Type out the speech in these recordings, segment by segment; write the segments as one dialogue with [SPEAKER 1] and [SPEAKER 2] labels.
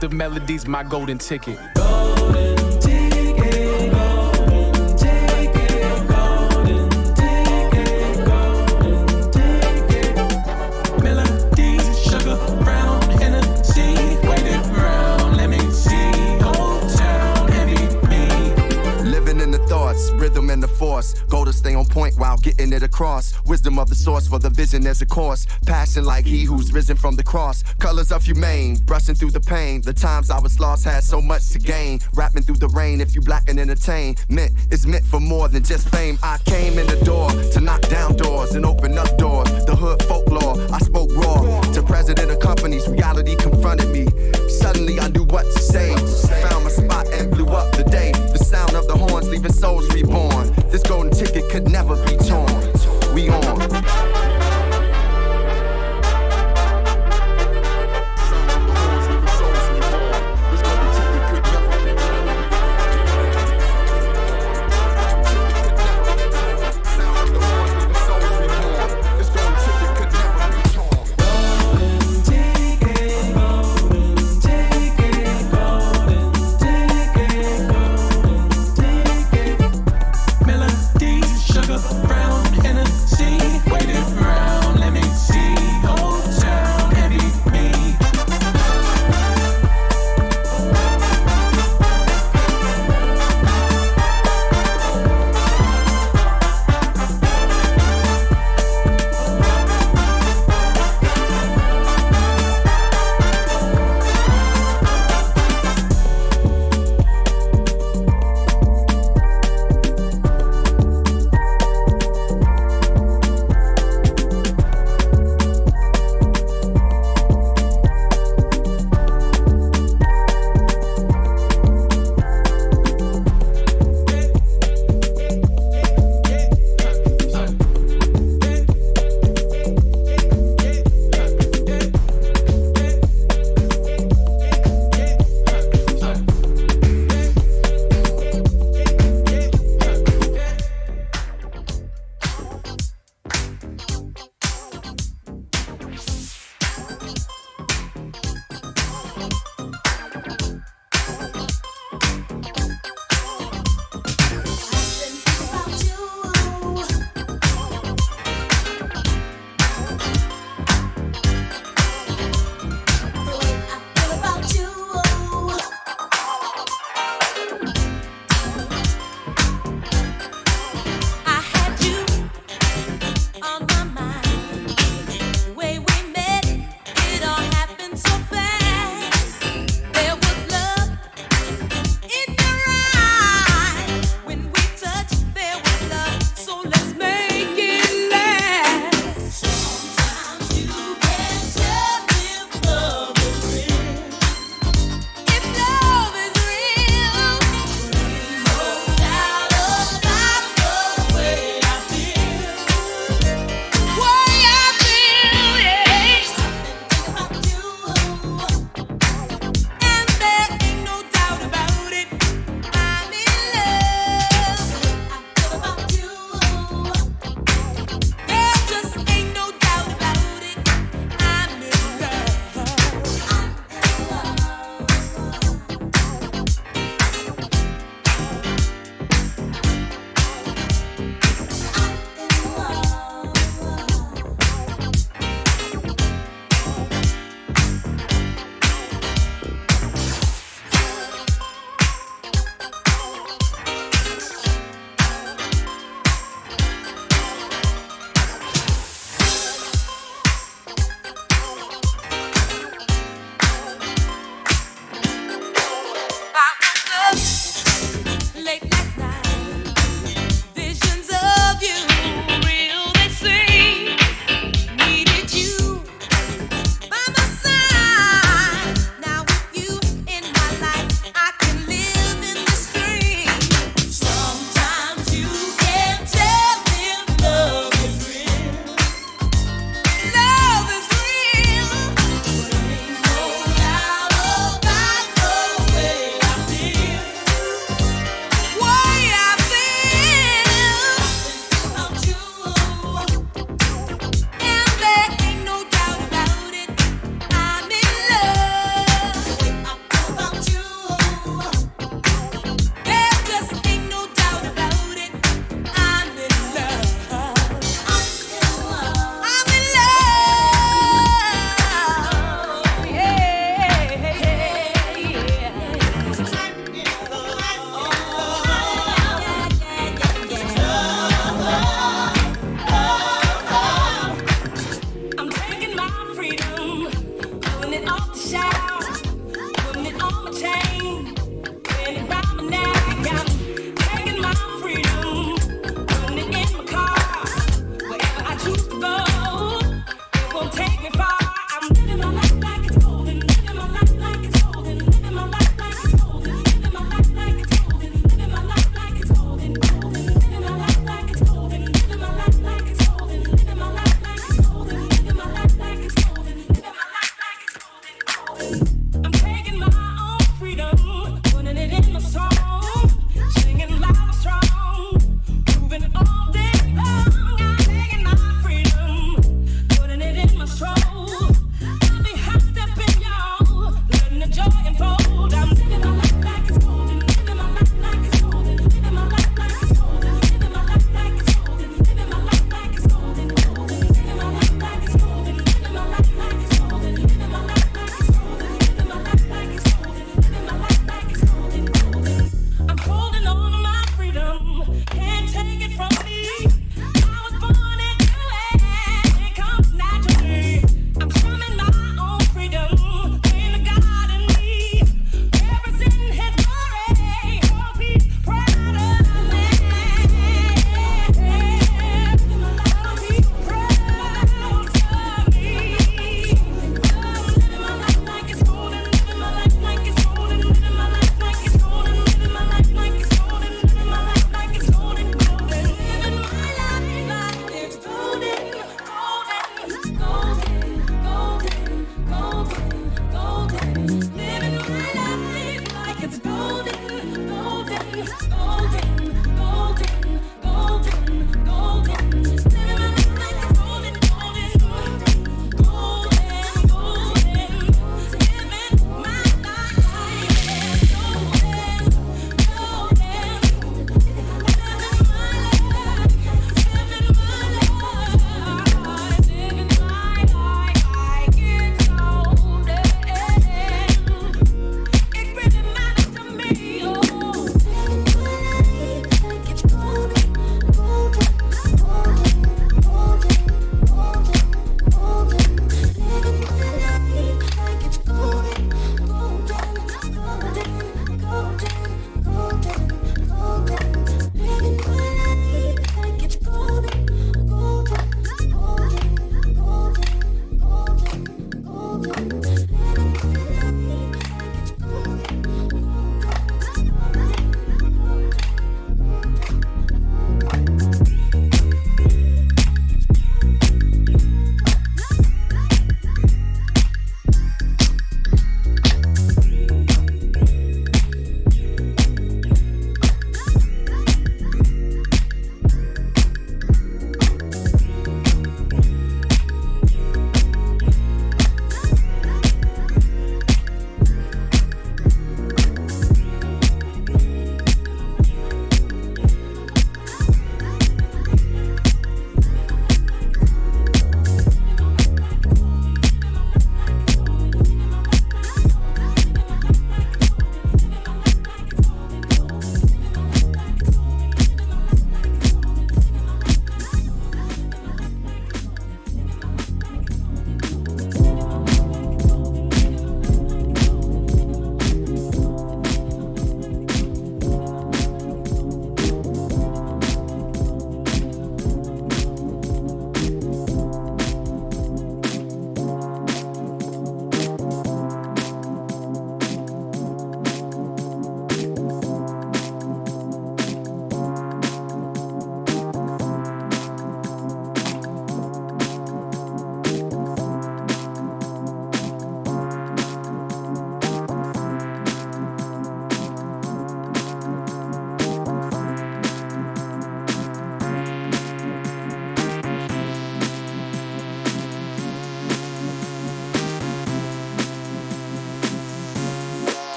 [SPEAKER 1] Of melodies, my golden ticket.
[SPEAKER 2] Rhythm and the force, go to stay on point while getting it across. Wisdom of the source for the vision as a course. Passion like he who's risen from the cross. Colors of humane, brushing through the pain. The times I was lost had so much to gain. Rapping through the rain if you black and entertain. Meant it's meant for more than just fame. I came in the door to knock down doors and open up doors. The hood folklore, I spoke raw. To president of companies, reality confronted me. Suddenly I knew what to say. Found my spot and blew up the day. The sound of the horns leaving souls reborn. This golden ticket could never be torn. We on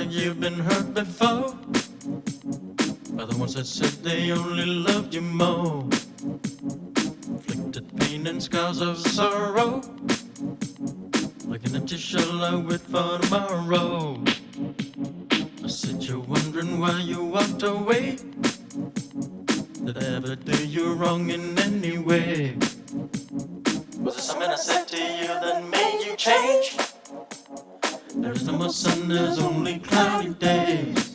[SPEAKER 3] like you've been hurt before by the ones that said they only loved you more? Inflicted pain and scars of sorrow, like an empty shell I wait for tomorrow. I said you're wondering why you walked away. Did I ever do you wrong in any way? Was it something I said to you that made you change? There is no more sun, there's only cloudy days.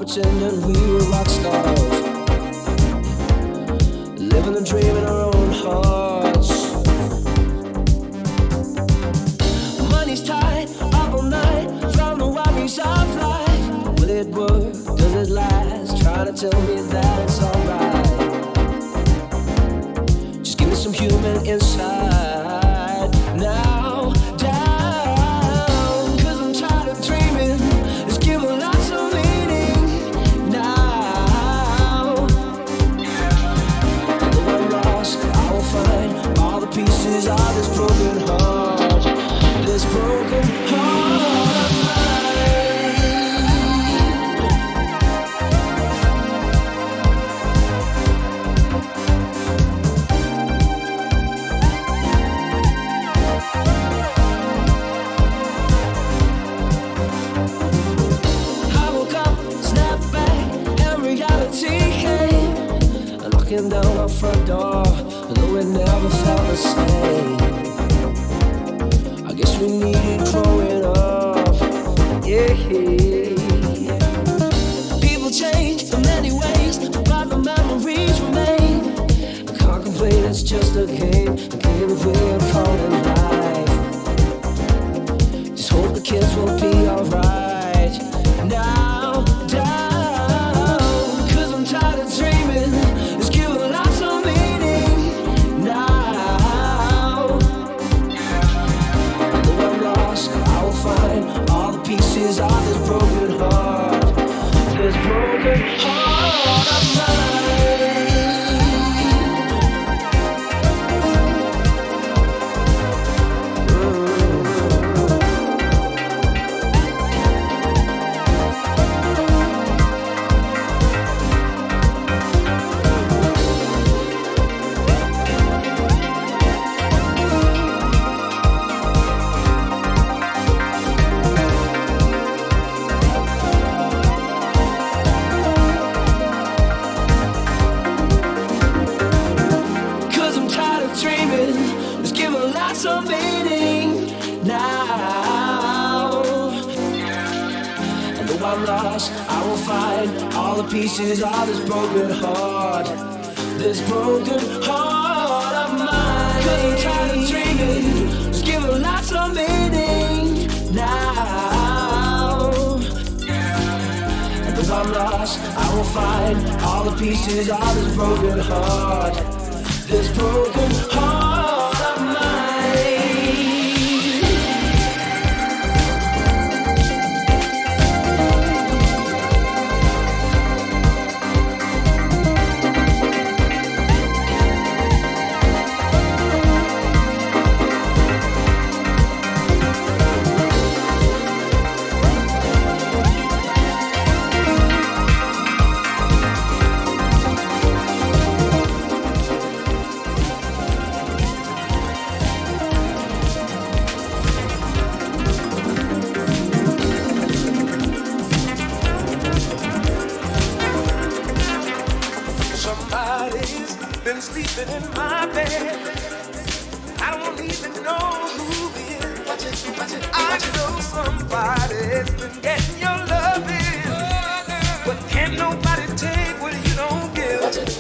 [SPEAKER 4] pretending we were rock stars, living the dream in our own hearts. Money's tight, up all night, from the worries of life. Will it work? Does it last? Trying to tell me that it's alright. Just give me some human insight now, down, 'cause I'm tired of dreaming. It's giving lots of meaning now. Although I'm lost, I will find all the pieces of this broken heart, this broken heart of mine. I woke up, snapped back, and reality came, knocking down our front door, though it never felt the same. I guess we needed growing up, yeah. People change in many ways, but the memories remain. Contemplate, it's just a game we're calling life. Just hope the kids will be alright now, down, 'cause I'm tired of dreaming. It's giving lots of some meaning now. And though I'm lost, I will find all the pieces of this broken heart. This broken heart of mine. 'Cause I'm tired of dreaming, just give a life some meaning now. And though I'm lost, I will find all the pieces of this broken heart. This broken heart of mine.
[SPEAKER 5] Somebody's been sleeping in my bed. I don't even know who it is. Watch it. I know somebody's been getting your loving, but can't nobody take what you don't give. Watch it.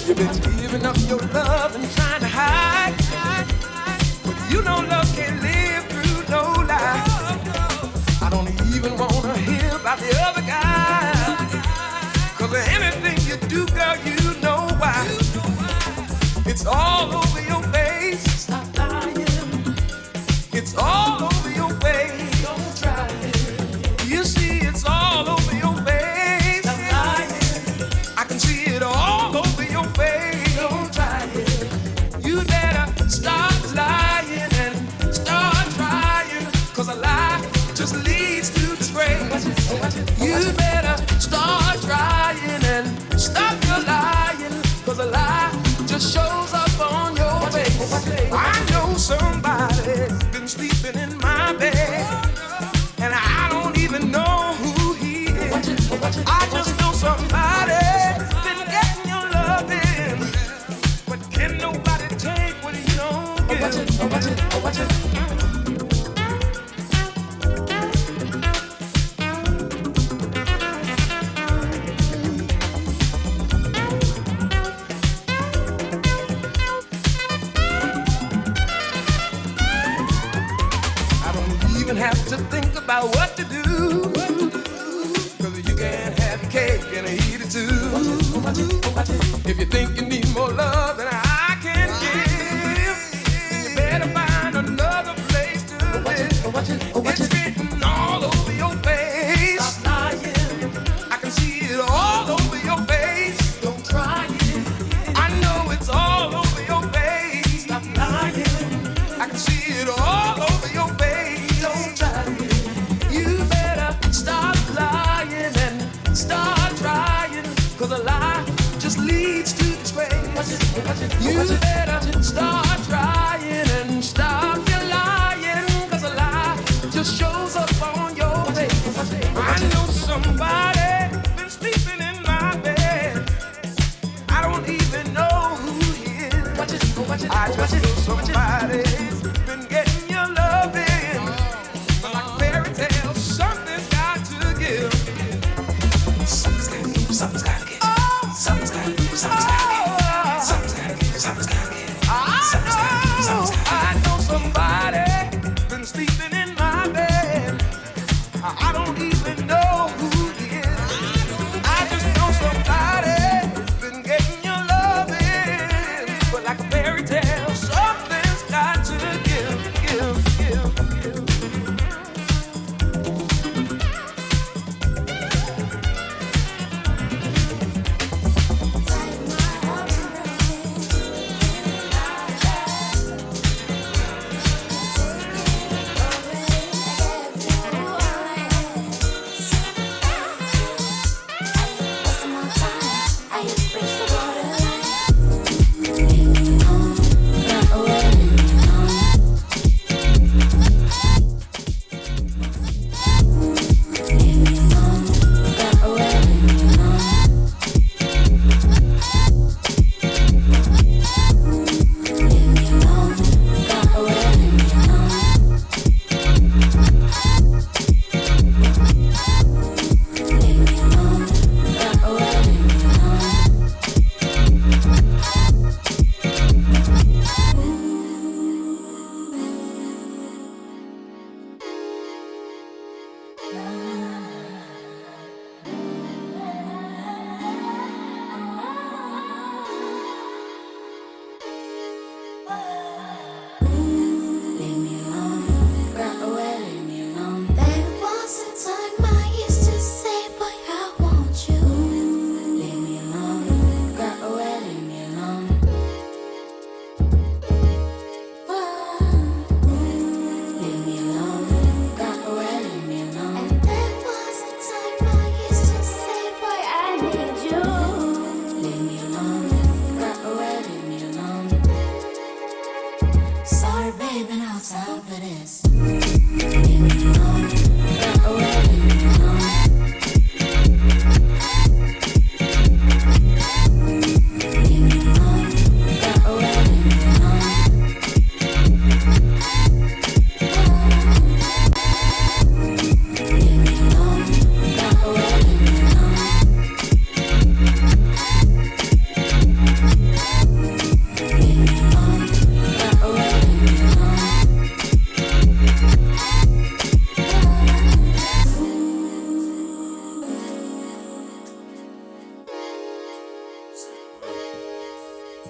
[SPEAKER 5] You've been giving up your love and trying to hide, but you know love can't live through no lie. I don't even wanna hear about the other guy. 'Cause anything you do, girl, you know why. It's all over your face. Stop lying. It's all over your face. Don't try it. You see, it's all over your face. Stop lying. I can see it all over your face. Don't try it. You better stop lying and start trying. 'Cause a lie just leads to disgrace. You better start trying and stop your lying, 'cause a lie just shows up on your face. I know somebody's been sleeping in my bed, and I don't even know who he is. I just know somebody's been getting your loving, but can nobody take what you don't give. Watch it. Have to think about what to do, 'cause you can't have cake and eat it too. If you think you need more love than I can give, then you better find another place to live. It's written all over your face. Stop lying. I can see it all over your face. Don't try it. I know it's all over your face. Stop lying. I can see it all over your face. You better stop lying and start trying, 'cause a lie just leads to disgrace. You better start trying and stop your lying, 'cause a lie just shows up on your face. I know somebody been sleeping in my bed. I don't even know who he is. I just know somebody's been getting your loving. Like fairy tales, something's got to give. Something's gotta give. Something's gotta give. Something's gotta give. Something's gotta give. Something's gotta give. Something's gotta give. Something's gotta give. Something's gotta give. I know somebody been sleeping in my bed. I don't even know who he is. I just know somebody's been getting your loving, but like a fairy tale, something's got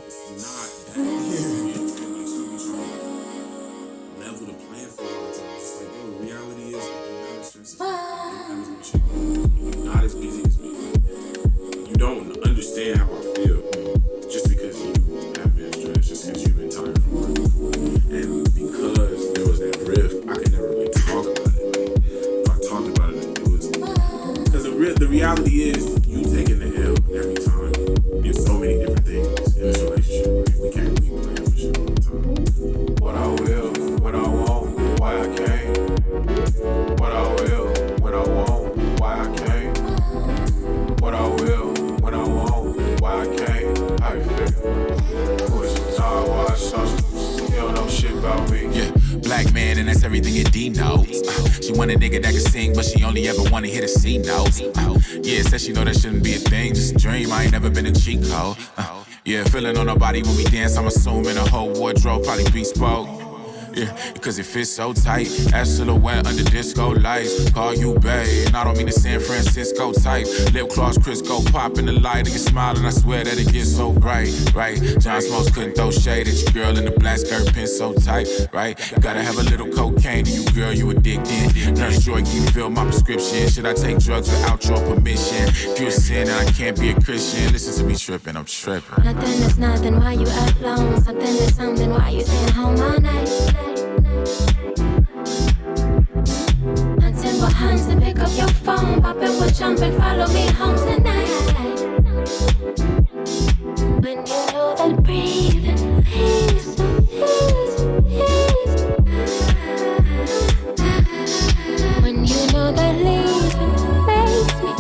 [SPEAKER 6] it's not that easy. And like you be trying to level the playing field all the time. It's just like, yo, reality is like you're not as stressed as you're not as busy as me. You don't understand how I feel just because you have been stressed, just because you've been tired from work. And because there was that rift, I could never really talk about it. Like, if I talked about it, it was because the reality is you taking the L every time in so many different things in this relationship. Like, we can't be playing for shit all the time.
[SPEAKER 1] What I will, what I want, why I can't. What I will, what I want, why I can't. What I will, what I want, why I can't. How you feel? Push hard, watch something. You don't know shit about me.
[SPEAKER 7] Yeah, black man, and that's everything it denotes. She want a nigga that can sing, but she only ever wanna hit a C note. Yeah, says she know that shouldn't be a thing, just a dream. I ain't never been a cheat code. Yeah, feeling on her body when we dance, I'm assuming the whole wardrobe probably bespoke. Yeah, because it fits so tight. Ass silhouette under disco lights. Call you babe, and I don't mean the San Francisco type. Lip gloss, Crisco, pop in the light of your smile, and I swear that it gets so bright, right? John Smokes couldn't throw shade at your girl in the black skirt, pin so tight, right? You gotta have a little cocaine to you, girl, you addicted. Nurse Joy, can you fill my prescription? Should I take drugs without your permission? If you're a sin and I can't be a Christian, listen to me tripping, I'm tripping.
[SPEAKER 8] Nothing is nothing, why you act alone? Something is something, why you staying home all night? Hunting behind to pick up your phone, popping with jumping, follow me home tonight. When you know that breathing is when you know that leaving makes me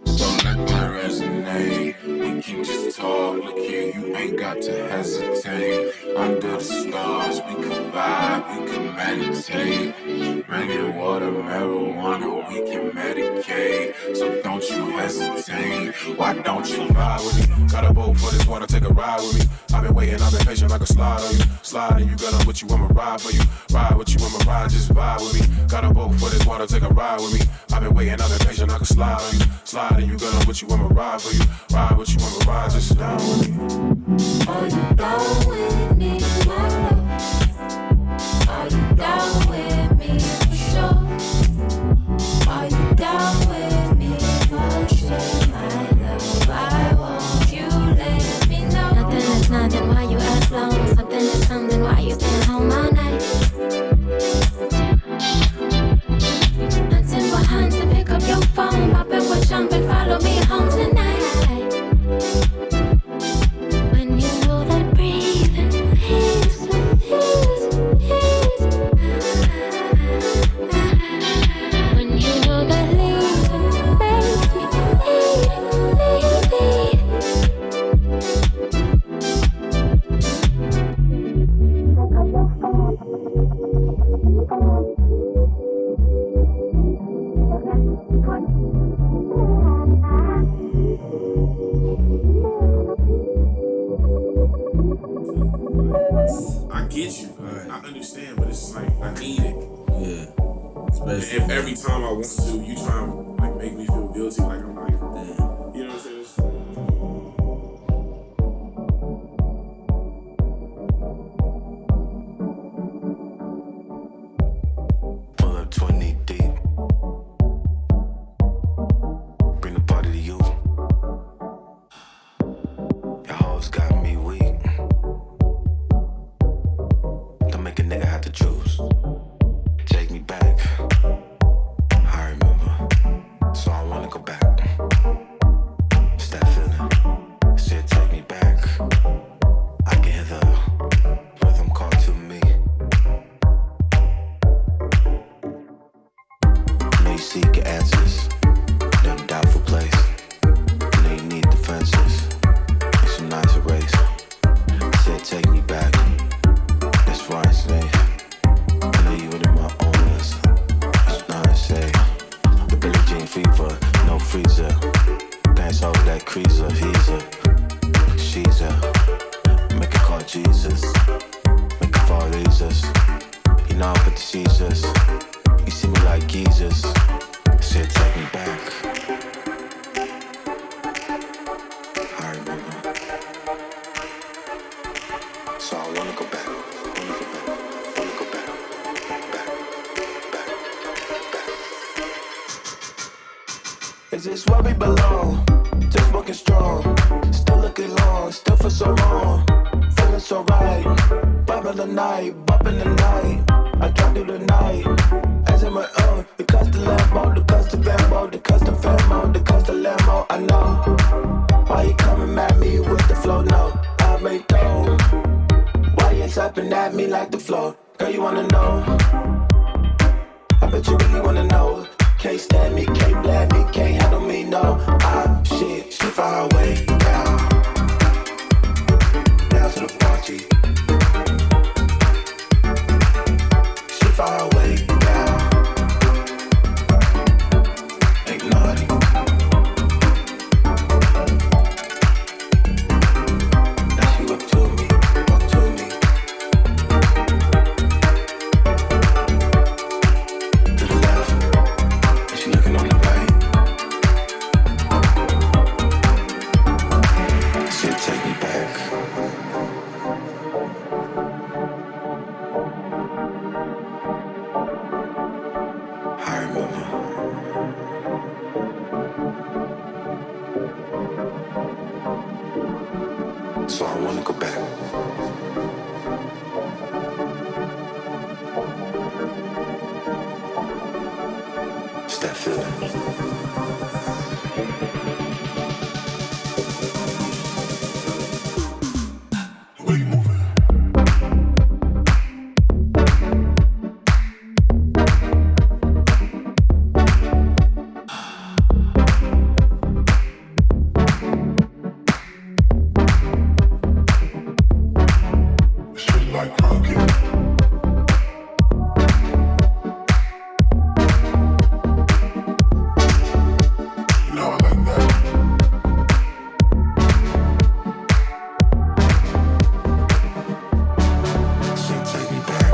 [SPEAKER 7] So let that resonate. We can just talk. Look here, you ain't got to hesitate. Under the stars, we can vibe, we can meditate. Reggae, water, marijuana, we can medicate. So don't you hesitate. Why don't you ride with me?
[SPEAKER 1] Got a boat for this water, take a ride with me. I've been waiting, I've been patient like a slide on you. Slide and you got on what you, I'ma ride for you. Ride with you, I'ma ride, just vibe with me. Got a boat for this water, take a ride with me. I've been waiting, I've been patient like a slide on you. Slide and you got on what you, I'ma ride for you. Ride with you, I'ma ride, just down with me.
[SPEAKER 8] Are you down with me, my love? Are you down with me for sure? Are you down with me for sure, my love? I want you, let me know. Nothing is nothing, why you act alone? Something is something, why you staying home all night? Hunting behind to pick up your phone, popping with jumping, follow me home tonight. When you know that breathing is when you know that leaving makes me
[SPEAKER 6] I get you. I understand, but it's like I need it.
[SPEAKER 9] Yeah. Especially
[SPEAKER 6] If every time I want to, you try and like make me feel guilty, like I'm like,
[SPEAKER 9] damn.
[SPEAKER 6] you know what I'm saying?
[SPEAKER 10] Pull up 20 deep. Bring the party to you. Your hoes got me weak. Don't make a nigga have to choose. Take me back. I remember. So I wanna go back.
[SPEAKER 5] Is this where we belong? Just looking strong, still looking long, still for so long. Feeling so right, bumping the night, bumping the night. I can't do the night. As in my own, the custom Lambo, the custom Vambo, the custom Famo, the custom Lambo. I know. Why you coming at me with the flow? No, I made dough. Why you tapping at me like the flow? Girl, you wanna know? I bet you really wanna know. Can't stand me, can't blame me, can't handle me, no. Shit, she far away now. Now to the party. She far away now. Ain't naughty. Now she up to me, up to me. To the left, and she looking on the right. She'll take me back. I remember. So I wanna go back. It's that feeling. Where you moving? Shit like crockett. You know I like that. She'll take me back.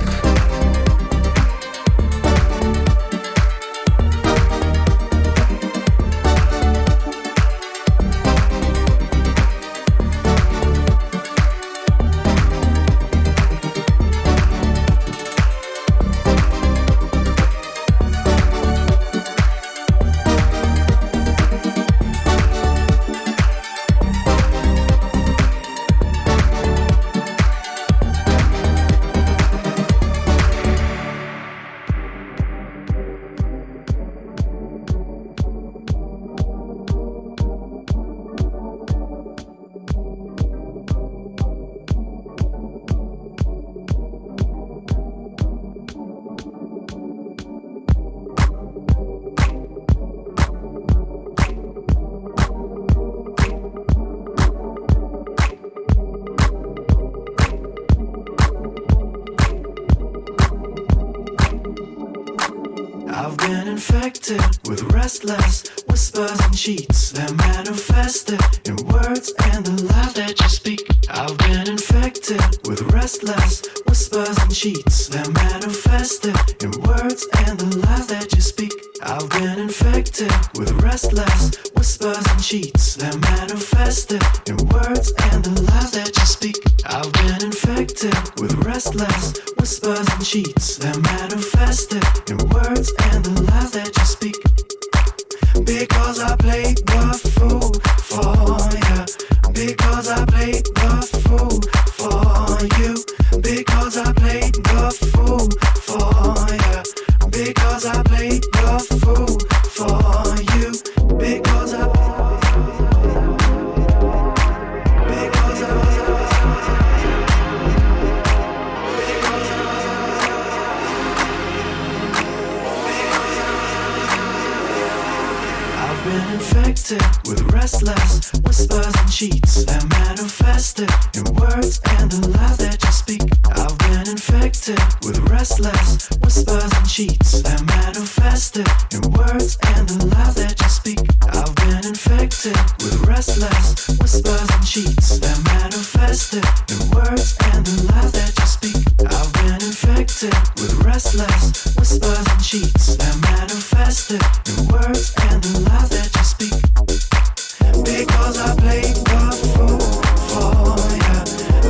[SPEAKER 4] I've been infected with restless whispers and cheats that manifested in words and the lies that you speak. I've been infected with restless whispers and cheats that manifested in words and the lies that you speak. I've been infected with restless whispers and cheats that manifested in words and the lies that you speak. I've been infected with restless whispers and cheats that manifested in words and the lies that you speak. Because I played the fool for you. Because I played the fool for you. Because I played the fool for you. Because I played the fool for you. Because I I've been infected with restless whispers and cheats that manifested in words and the lies that you speak. I've been infected with restless whispers and cheats that manifested in words and the lies that you speak. I've been infected with restless whispers and cheats that manifested in words and the lies that you speak. I've been infected with restless whispers and cheats that manifested in words and the lies that you speak. Because I played the fool for you.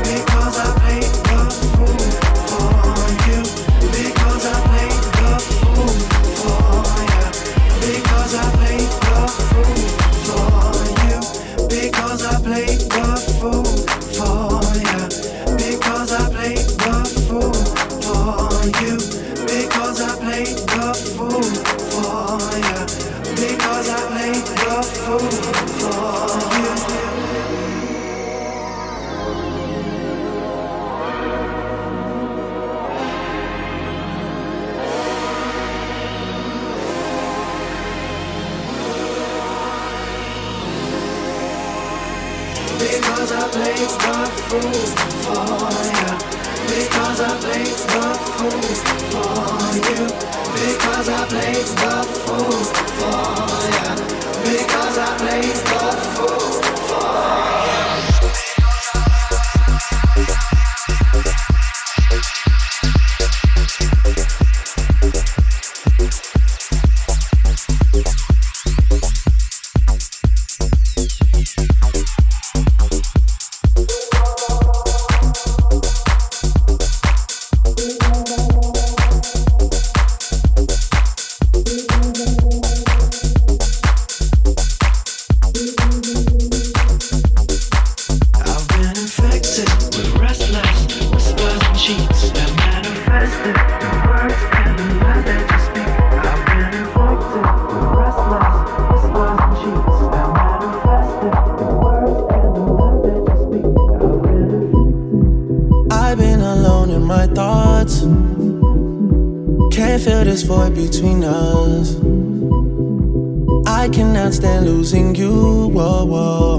[SPEAKER 4] Because I played the fool for you. Because I played the fool for you. Because I played the fool.
[SPEAKER 5] fool for you. Because I played the fool for you. Because I played the fool for you. Because I played the fool for you. Because I played the fool for you.
[SPEAKER 11] Between us, I cannot stand losing you. Whoa, whoa.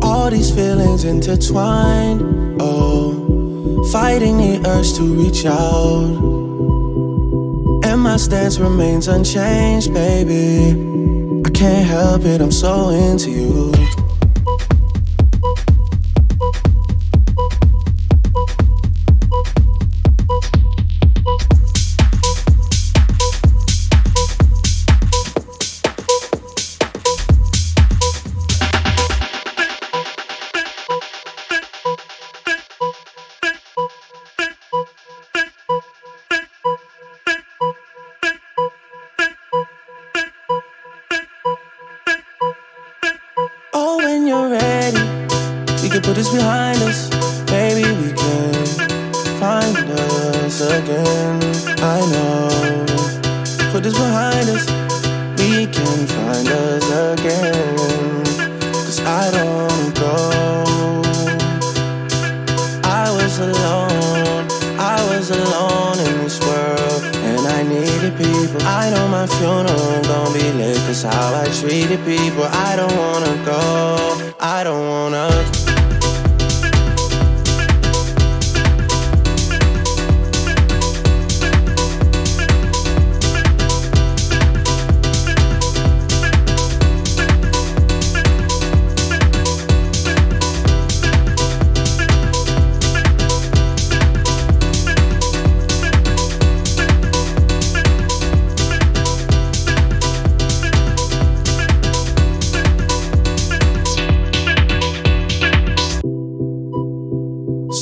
[SPEAKER 11] All these feelings intertwined. Oh, fighting the urge to reach out, and my stance remains unchanged, baby. I can't help it, I'm so into you.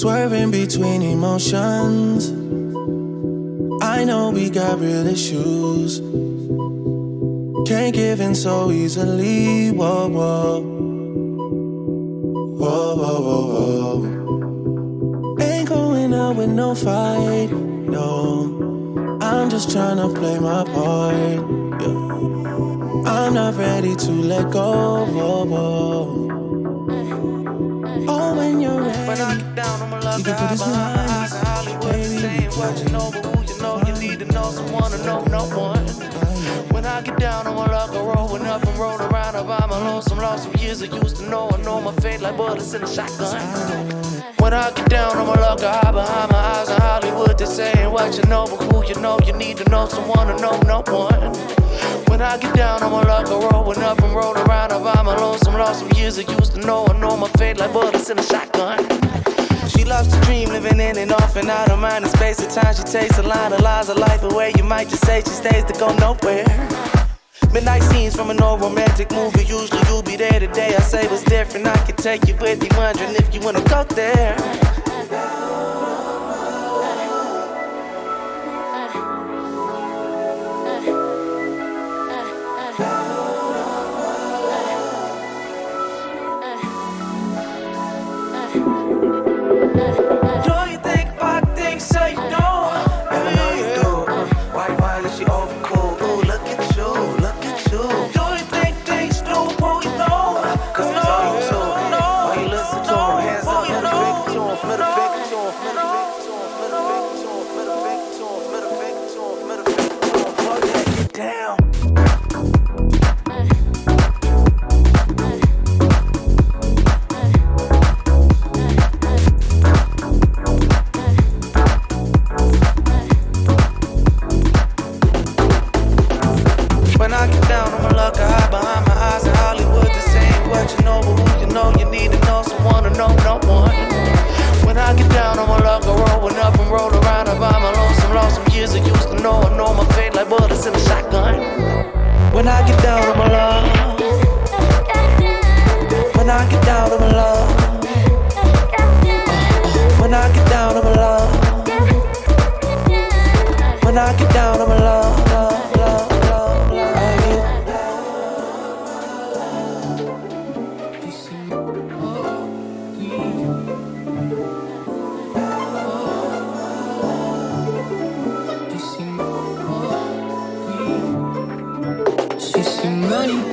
[SPEAKER 11] Swerving between emotions, I know we got real issues. Can't give in so easily. Whoa, whoa. Whoa, whoa, whoa, whoa. Ain't going out with no fight, no. I'm just trying to play my part, yeah. I'm not ready to let go, whoa, whoa. Oh, when you're ready, when I get down, I'ma love you can put this behind us. Hollywood, the same, what you know, but who you know, you need to know someone to know no one. When I get down, I'ma love her, rolling up and roll around her by my lonesome, lost some years I used to know. I know my fate like bullets in a shotgun. When I get down, I'ma love her, hide behind my eyes in Hollywood, they saying what you know, but who you know, you need to know someone to know no one. When I get down, I'ma love her, rolling up and roll around her by my lonesome, lost some years I used to know. I know my fate like bullets in a shotgun. She loves to dream, living in and off and out of mind and space. At times she takes a line of lies of life away. You might just say she stays to go nowhere. Midnight scenes from an old romantic movie. Usually you'll be there today. I say what's different, I can take you with me, wondering if you wanna go there.
[SPEAKER 5] Do you think about things so you know?
[SPEAKER 11] Baby, I know you do. Why is she overcool? down. When I get down, I'ma look hide behind my eyes in Hollywood. This ain't what you know, but who you know, you need to know someone to know no one. When I get down, I'ma look rolling up and roll around and by my lonesome, lost some years I used to know. I know my fate like bullets in a shotgun. When I get down, I'ma love. When I get down, I'ma love. When I get down, I'ma love. When I get down, I'ma love, love, love.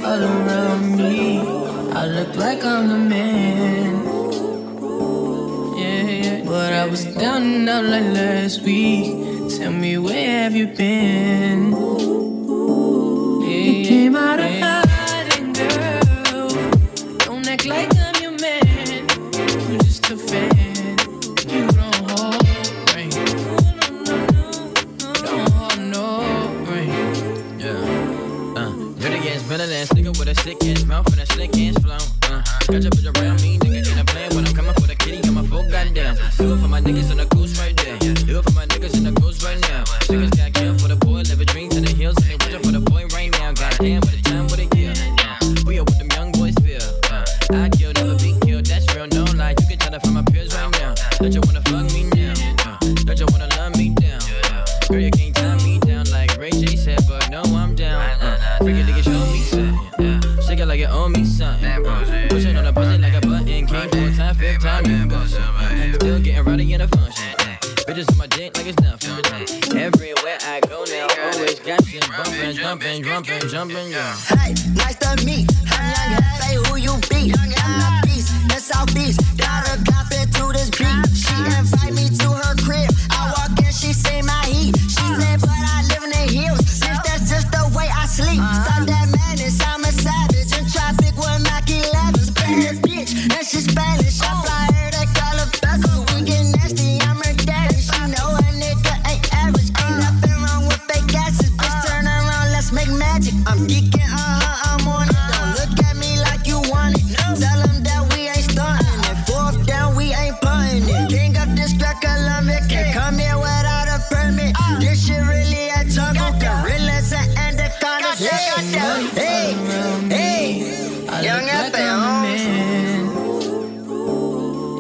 [SPEAKER 4] All around me, I look like I'm the man. Yeah, yeah. But I was down and out like last week. Tell me, where have you been? Yeah, you came out of hiding, girl. Don't act like I'm your man. You're just a fan. You don't hold right. Don't hold no right. Yeah. Dirty ass, better ass nigga with a sick ass mouth and a slick ass flow. Got your bitch around me, nigga in a plan when I'm coming for the kitty, got my full goddamn. Do it for my niggas in the goose right there. Do it for my niggas in the goose right now. Niggas got killed for the boy, live a dream to the hills, and they waiting for the boy right now. Goddamn, what a time, what a year. We are what them young boys feel. I kill, never be killed, that's real, no lie. You can tell that from my peers right now. Don't you wanna fuck me now? Don't you wanna love me down? Girl, you can't tie me down like Ray J said, but no, I'm down. Freaking nigga, show me something. Shake it like you owe me something. Pushing on the pussy like a button. Came 4 times, 5th time, you bustin'. Still getting rowdy in the function. Bitches on my dick like it's nothing. Everywhere I go now, always got shit bumpin', jumpin', jumpin', jumpin', yeah.
[SPEAKER 12] Hey, nice to meet. I'm young, say who you be. I'm the beast, the Southeast. Gotta cop it to this beat. She invite me to her crib. I walk in, she say my heat. She said, but I live in the hills. Since that's just the way I sleep. Stop that madness, I'm a savage. In traffic with Mac 11s. Bad bitch, and she's Spanish. I fly her to Calabasas. We get nasty, I'm her daddy. She know a nigga ain't average. Ain't nothing wrong with fake asses. Bitch, turn around, let's make magic. I'm geeking, I'm on it. Don't look at me like you want it. Tell them that we ain't stunting it. 4th down, we ain't punting it. King of this track, Columbia. Can't come here without a permit. This shit really a jungle. Gorillas and anacondas. Hey, hey, young
[SPEAKER 4] like I'm a man.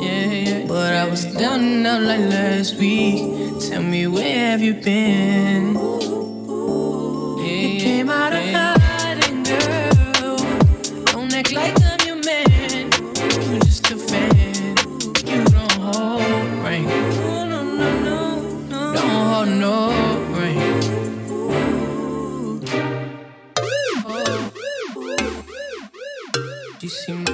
[SPEAKER 4] Yeah, yeah. But I was down and out like last week. Tell me, where have you been? Yeah, you came out of hiding, girl. Don't act like I'm your man. You're just a fan. You don't hold right. Don't hold no right. You seem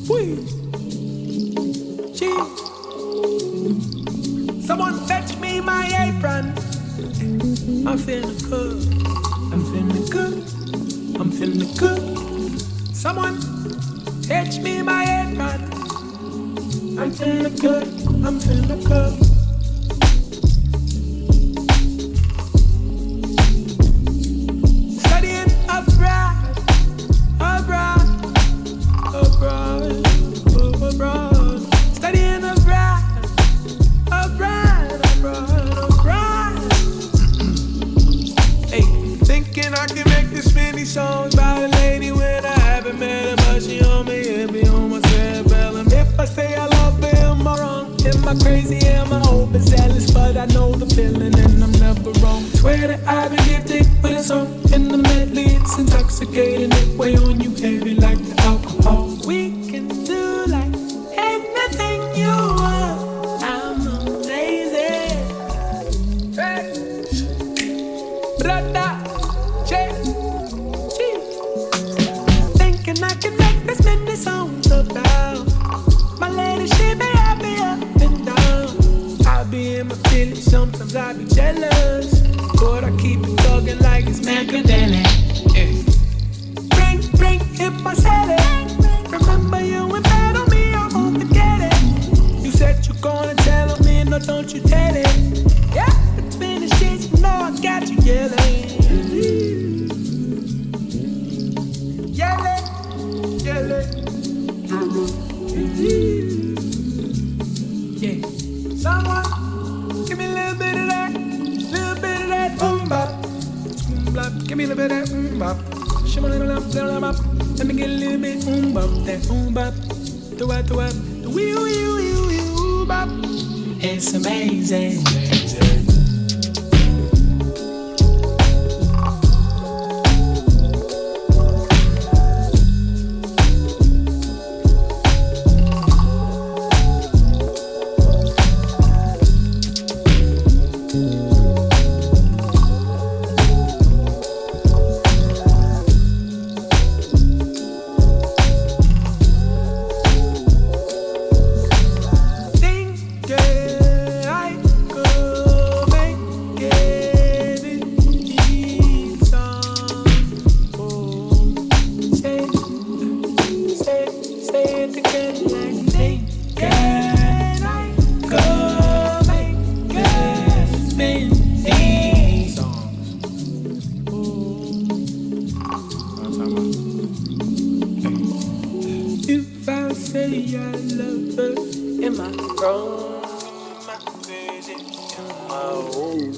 [SPEAKER 4] weak.
[SPEAKER 5] Someone fetch me my apron. I'm feeling good. I'm feeling good. I'm feeling good. Someone fetch me my apron. I'm feeling good. I'm feeling good. Studying abroad, abroad, abroad, abroad. Studying abroad, abroad, abroad, abroad. Hey, thinking I can make this many songs about a lady when I haven't met her, but she on me, hit me on my cerebellum. If I say I love her, am I wrong? Am I crazy? Am I overzealous? But I know the feeling and I'm never wrong. Swear that I've been gifted with a song in the medley. It's intoxicating, it weigh on you heavy like the alcohol. We can do like everything you want. I'm amazing. Hey. Brother, check. Yeah. Someone, give me a little bit of that boom bop. Boom bop, give me a little bit of that boom bop. Shimmy little bop, let me get a little bit boom bop, that boom bop. Do what, the wee bop. It's amazing.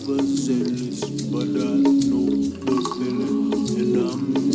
[SPEAKER 6] Overzealous, but I know the feeling, and I'm